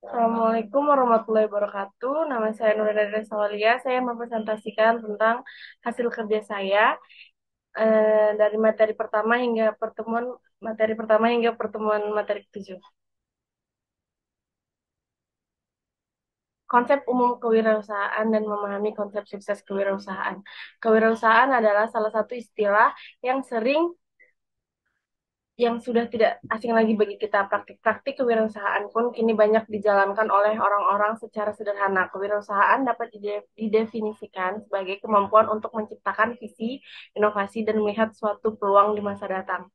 Assalamualaikum warahmatullahi wabarakatuh. Nama saya Nurina Sawalia. Saya mempresentasikan tentang hasil kerja saya dari materi pertama hingga pertemuan materi ketujuh. Konsep umum kewirausahaan dan memahami konsep sukses kewirausahaan. Kewirausahaan adalah salah satu istilah yang sudah tidak asing lagi bagi kita. Praktik-praktik kewirausahaan pun kini banyak dijalankan oleh orang-orang secara sederhana. Kewirausahaan dapat didefinisikan sebagai kemampuan untuk menciptakan visi, inovasi, dan melihat suatu peluang di masa datang.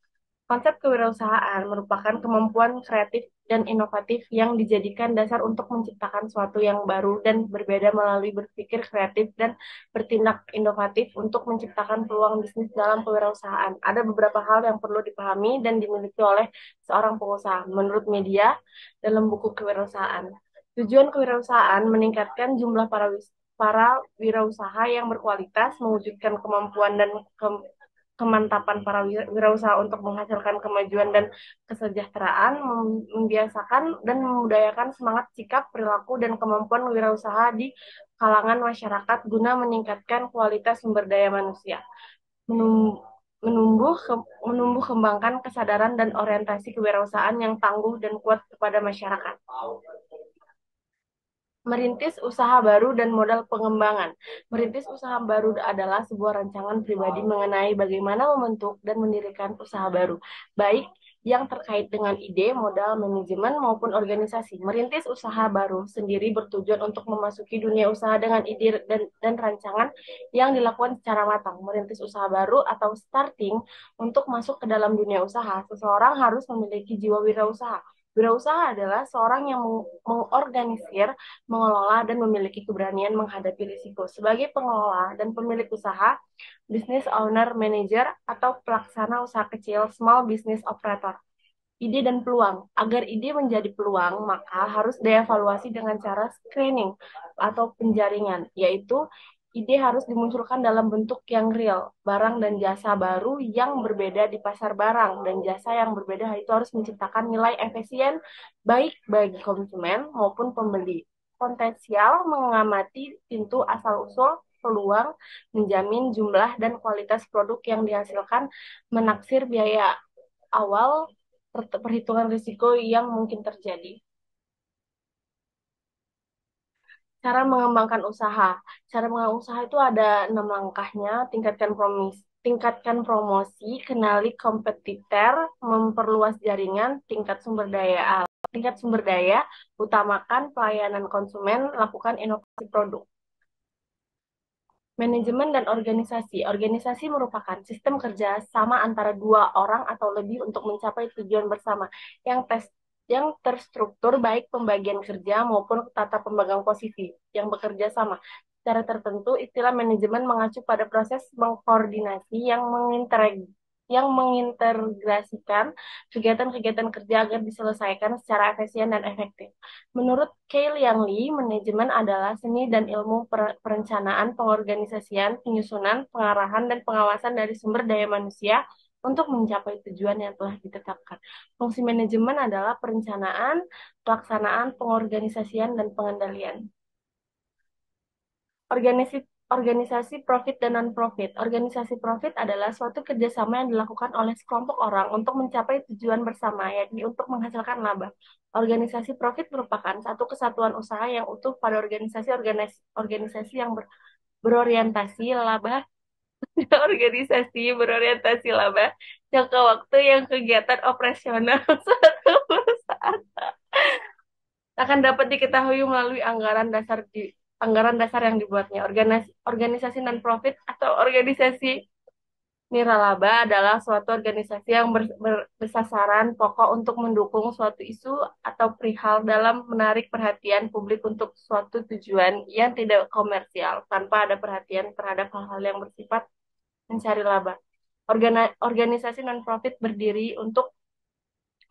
Konsep kewirausahaan merupakan kemampuan kreatif dan inovatif yang dijadikan dasar untuk menciptakan sesuatu yang baru dan berbeda melalui berpikir kreatif dan bertindak inovatif untuk menciptakan peluang bisnis dalam kewirausahaan. Ada beberapa hal yang perlu dipahami dan dimiliki oleh seorang pengusaha. Menurut media, dalam buku kewirausahaan, tujuan kewirausahaan meningkatkan jumlah para wirausaha yang berkualitas, mewujudkan kemampuan dan kemantapan para wirausaha untuk menghasilkan kemajuan dan kesejahteraan, membiasakan dan memudayakan semangat, sikap, perilaku, dan kemampuan wirausaha di kalangan masyarakat guna meningkatkan kualitas sumber daya manusia, menumbuh menumbuh kembangkan kesadaran dan orientasi kewirausahaan yang tangguh dan kuat kepada masyarakat. Merintis usaha baru dan modal pengembangan. Merintis usaha baru adalah sebuah rancangan pribadi mengenai bagaimana membentuk dan mendirikan usaha baru, baik yang terkait dengan ide, modal, manajemen, maupun organisasi. Merintis usaha baru sendiri bertujuan untuk memasuki dunia usaha dengan ide dan rancangan yang dilakukan secara matang. Merintis usaha baru atau starting untuk masuk ke dalam dunia usaha, seseorang harus memiliki jiwa wirausaha. Wirausaha adalah seorang yang mengorganisir, mengelola, dan memiliki keberanian menghadapi risiko. Sebagai pengelola dan pemilik usaha, business owner, manager, atau pelaksana usaha kecil, small business operator. Ide dan peluang. Agar ide menjadi peluang, maka harus dievaluasi dengan cara screening atau penjaringan, yaitu ide harus dimunculkan dalam bentuk yang real, barang dan jasa baru yang berbeda di pasar barang dan jasa yang berbeda itu harus menciptakan nilai efisien baik bagi konsumen maupun pembeli. Potensial mengamati pintu asal-usul peluang, menjamin jumlah dan kualitas produk yang dihasilkan, menaksir biaya awal, perhitungan risiko yang mungkin terjadi. Cara mengembangkan usaha. Cara mengembangkan usaha itu ada 6 langkahnya. Tingkatkan promosi, kenali kompetitor, memperluas jaringan, tingkat sumber daya, utamakan pelayanan konsumen, lakukan inovasi produk. Manajemen dan organisasi. Organisasi merupakan sistem kerja sama antara dua orang atau lebih untuk mencapai tujuan bersama yang tes yang terstruktur baik pembagian kerja maupun tata pembagian posisi yang bekerja sama. Secara tertentu, istilah manajemen mengacu pada proses mengkoordinasi yang mengintegrasikan kegiatan-kegiatan kerja agar diselesaikan secara efisien dan efektif. Menurut Kay Liang Lee, manajemen adalah seni dan ilmu perencanaan, pengorganisasian, penyusunan, pengarahan, dan pengawasan dari sumber daya manusia untuk mencapai tujuan yang telah ditetapkan. Fungsi manajemen adalah perencanaan, pelaksanaan, pengorganisasian, dan pengendalian. Organisasi organisasi profit dan non-profit. Organisasi profit adalah suatu kerjasama yang dilakukan oleh sekelompok orang untuk mencapai tujuan bersama, yakni untuk menghasilkan laba. Organisasi profit merupakan satu kesatuan usaha yang utuh pada organisasi yang berorientasi laba, organisasi berorientasi laba, jangka waktu yang kegiatan operasional suatu perusahaan akan dapat diketahui melalui anggaran dasar yang dibuatnya. Organisasi non-profit atau organisasi nirlaba adalah suatu organisasi yang bersasaran pokok untuk mendukung suatu isu atau perihal dalam menarik perhatian publik untuk suatu tujuan yang tidak komersial tanpa ada perhatian terhadap hal-hal yang bersifat mencari laba. Organisasi non-profit berdiri untuk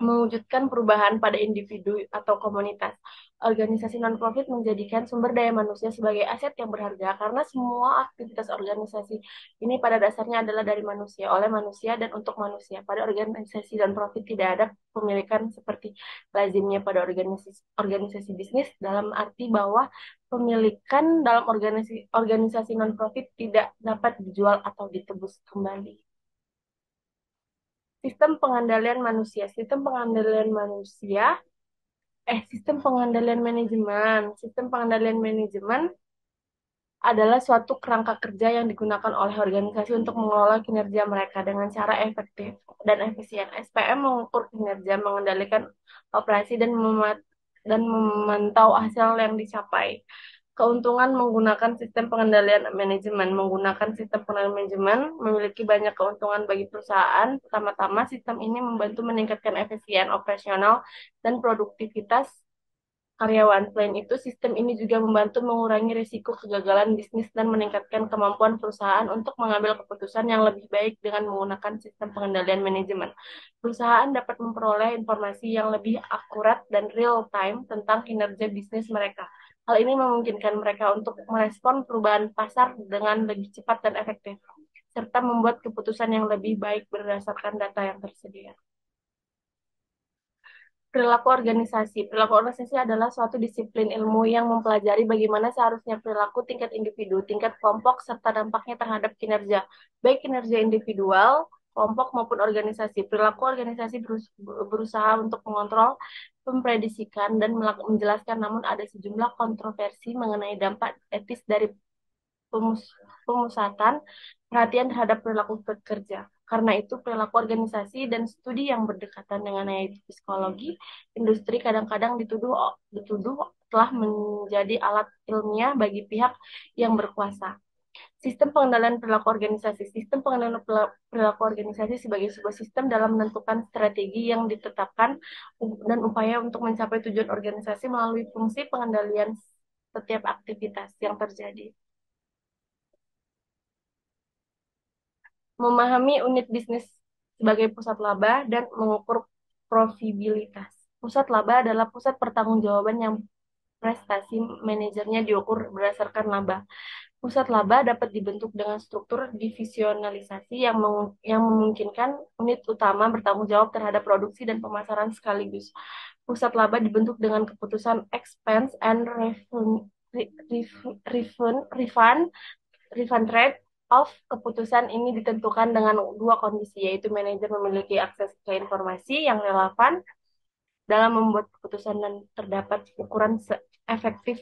mewujudkan perubahan pada individu atau komunitas. Organisasi non-profit menjadikan sumber daya manusia sebagai aset yang berharga karena semua aktivitas organisasi ini pada dasarnya adalah dari manusia, oleh manusia, dan untuk manusia. Pada organisasi non-profit tidak ada pemilikan seperti lazimnya pada organisasi organisasi bisnis, dalam arti bahwa pemilikan dalam organisasi organisasi non-profit tidak dapat dijual atau ditebus kembali. Sistem pengendalian manusia. Sistem pengendalian manajemen. Sistem pengendalian manajemen adalah suatu kerangka kerja yang digunakan oleh organisasi untuk mengelola kinerja mereka dengan cara efektif dan efisien. SPM mengukur kinerja, mengendalikan operasi, dan memantau hasil yang dicapai. Keuntungan menggunakan sistem pengendalian manajemen. Menggunakan sistem pengendalian manajemen memiliki banyak keuntungan bagi perusahaan. Pertama-tama, sistem ini membantu meningkatkan efisien operasional dan produktivitas karyawan. Selain itu, sistem ini juga membantu mengurangi risiko kegagalan bisnis dan meningkatkan kemampuan perusahaan untuk mengambil keputusan yang lebih baik dengan menggunakan sistem pengendalian manajemen. Perusahaan dapat memperoleh informasi yang lebih akurat dan real time tentang kinerja bisnis mereka. Hal ini memungkinkan mereka untuk merespon perubahan pasar dengan lebih cepat dan efektif, serta membuat keputusan yang lebih baik berdasarkan data yang tersedia. Perilaku organisasi. Perilaku organisasi adalah suatu disiplin ilmu yang mempelajari bagaimana seharusnya perilaku tingkat individu, tingkat kelompok, serta dampaknya terhadap kinerja, baik kinerja individual, kelompok, maupun organisasi. Perilaku organisasi berusaha untuk mengontrol, memprediksikan, dan menjelaskan, namun ada sejumlah kontroversi mengenai dampak etis dari pemusatan perhatian terhadap perilaku pekerja. Karena itu, perilaku organisasi dan studi yang berdekatan dengan yaitu psikologi industri kadang-kadang dituduh telah menjadi alat ilmiah bagi pihak yang berkuasa. Sistem pengendalian perilaku organisasi. Sistem pengendalian perilaku organisasi sebagai sebuah sistem dalam menentukan strategi yang ditetapkan dan upaya untuk mencapai tujuan organisasi melalui fungsi pengendalian setiap aktivitas yang terjadi. Memahami unit bisnis sebagai pusat laba dan mengukur profitabilitas. Pusat laba adalah pusat pertanggungjawaban yang prestasi manajernya diukur berdasarkan laba. Pusat laba dapat dibentuk dengan struktur divisionalisasi yang memungkinkan unit utama bertanggung jawab terhadap produksi dan pemasaran sekaligus. Pusat laba dibentuk dengan keputusan expense and refund refund rate of keputusan ini ditentukan dengan dua kondisi, yaitu manajer memiliki akses ke informasi yang relevan dalam membuat keputusan dan terdapat ukuran efektif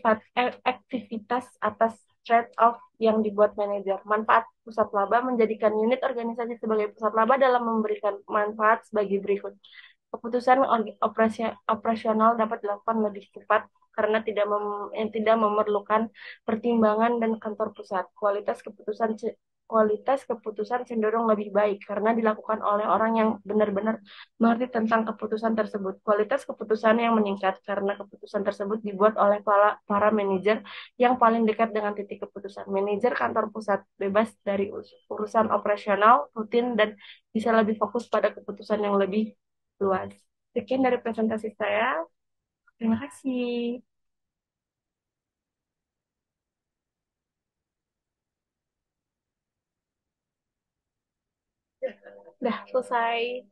aktivitas atas trade-off yang dibuat manajer. Manfaat pusat laba menjadikan unit organisasi sebagai pusat laba dalam memberikan manfaat sebagai berikut. Keputusan operasional dapat dilakukan lebih cepat karena tidak memerlukan pertimbangan dan kantor pusat. Kualitas keputusan cenderung lebih baik karena dilakukan oleh orang yang benar-benar mengerti tentang keputusan tersebut. Kualitas keputusan yang meningkat karena keputusan tersebut dibuat oleh para manajer yang paling dekat dengan titik keputusan. Manajer kantor pusat bebas dari urusan operasional rutin dan bisa lebih fokus pada keputusan yang lebih luas. Sekian dari presentasi saya. Terima kasih. Udah selesai.